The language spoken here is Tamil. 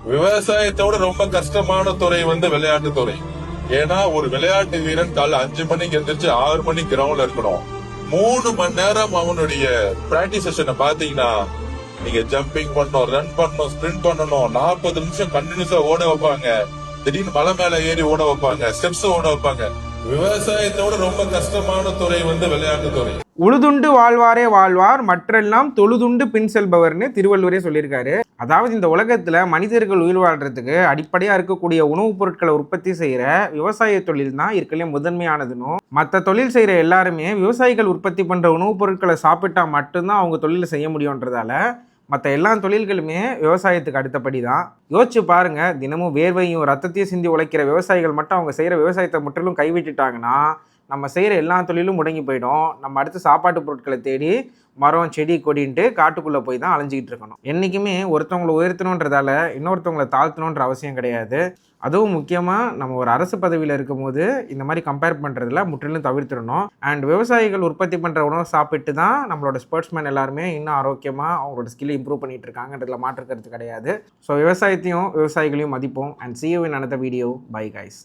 விவசாயத்தோட ரொம்ப கஷ்டமான துறை விளையாட்டு துறை. ஏன்னா ஒரு விளையாட்டு வீரன் காலைல 5 மணிக்கு எந்திரிச்சு 6 மணிக்கு கிரவுண்ட்ல இருக்கணும். 3 மணி நேரம் அவனுடைய பிராக்டிஸ் செஷனை பாத்தீங்கன்னா, நீங்க ஜம்பிங் பண்ணணும், ரன் பண்ணணும், ஸ்பிரிண்ட் பண்ணணும், 40 நிமிஷம் கண்டினியூஸா ஓட வைப்பாங்க. திடீர்னு மலை மேல ஏறி ஓட வைப்பாங்க, ஸ்டெப்ஸ் ஓட வைப்பாங்க. விவசாயத்தோட ரொம்ப கஷ்டமான துறை விளையாட்டு துறை. உழுதுண்டு வாழ்வாரே வாழ்வார், மற்றெல்லாம் தொழுதுண்டு பின் செல்பவர்னு திருவள்ளுவரே சொல்லியிருக்காரு. அதாவது இந்த உலகத்தில் மனிதர்கள் உயிர் வாழ்றதுக்கு அடிப்படையாக இருக்கக்கூடிய உணவுப் பொருட்களை உற்பத்தி செய்கிற விவசாய தொழில் தான் இருக்கலே முதன்மையானதுன்னு, மற்ற தொழில் செய்கிற எல்லாருமே விவசாயிகள் உற்பத்தி பண்ணுற உணவுப் பொருட்களை சாப்பிட்டா மட்டும்தான் அவங்க தொழிலை செய்ய முடியுன்றதால மற்ற எல்லா தொழில்களுமே விவசாயத்துக்கு அடுத்தபடி தான். யோசிச்சு பாருங்க, தினமும் வேர்வையும் ரத்தத்தையும் சிந்தி உழைக்கிற விவசாயிகள் மட்டும் அவங்க செய்கிற விவசாயத்தை முற்றிலும் கைவிட்டுட்டாங்கன்னா நம்ம செய்கிற எல்லா தொழிலும் முடங்கி போயிடும். நம்ம அடுத்து சாப்பாட்டு பொருட்களை தேடி மரம் செடி கொடின்ட்டு காட்டுக்குள்ளே போய் தான் அலைஞ்சிக்கிட்டு இருக்கணும். என்றைக்குமே ஒருத்தவங்களை உயர்த்தணுன்றதால இன்னொருத்தவங்களை தாழ்த்தணுன்ற அவசியம் கிடையாது. அதுவும் முக்கியமாக நம்ம ஒரு அரசு பதவியில் இருக்கும்போது இந்த மாதிரி கம்பேர் பண்ணுறதுல முற்றிலும் தவிர்த்துடணும். அண்ட் விவசாயிகள் உற்பத்தி பண்ணுற உணவை சாப்பிட்டு தான் நம்மளோட ஸ்போர்ட்ஸ்மேன் எல்லாருமே இன்னும் ஆரோக்கியமாக அவங்களோட ஸ்கில்லை இம்ப்ரூவ் பண்ணிகிட்டு இருக்காங்கன்றதுல மாற்றுக்கிறது கிடையாது. ஸோ விவசாயத்தையும் விவசாயிகளையும் மதிப்போம். And see you in another video. Bye guys.